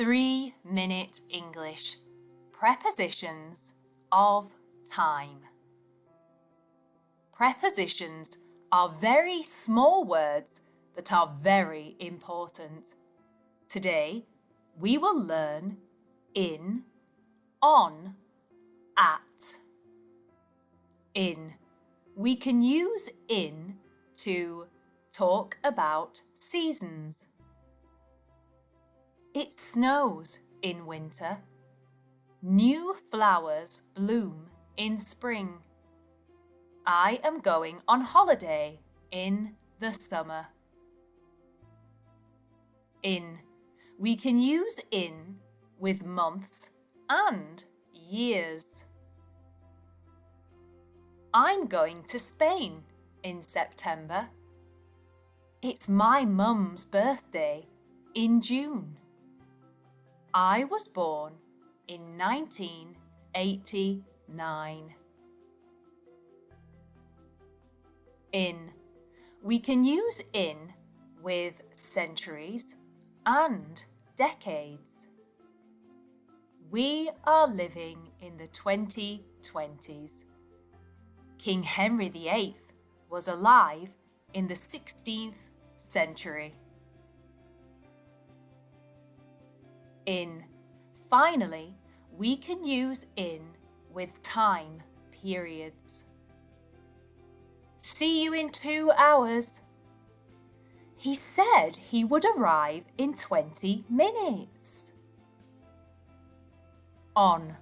3-Minute English. Prepositions of time. Prepositions are very small words that are very important. Today, we will learn in, on, at. In. We can use in to talk about seasons. It snows in winter. New flowers bloom in spring. I am going on holiday in the summer. In. We can use in with months and years. I'm going to Spain in September. It's my mum's birthday in June. I was born in 1989. In. We can use in with centuries and decades. We are living in the 2020s. King Henry VIII was alive in the 16th century. In. Finally, we can use in with time periods. See you in 2 hours. He said he would arrive in 20 minutes. On.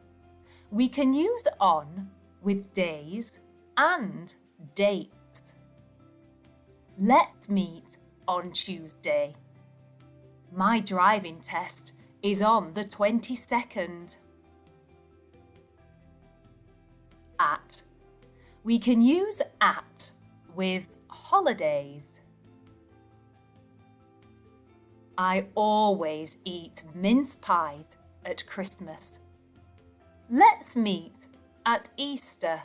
We can use on with days and dates. Let's meet on Tuesday. My driving test is on the 22nd. At. We can use at with holidays. I always eat mince pies at Christmas. Let's meet at Easter.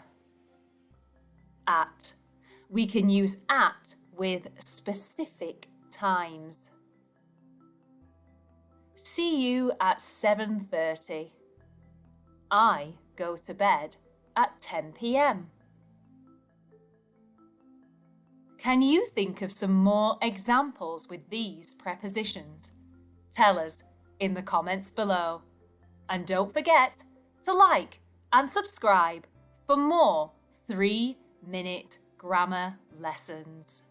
At. We can use at with specific times. See you at 7:30. I go to bed at 10 p.m. Can you think of some more examples with these prepositions? Tell us in the comments below. And don't forget to like and subscribe for more 3-minute grammar lessons.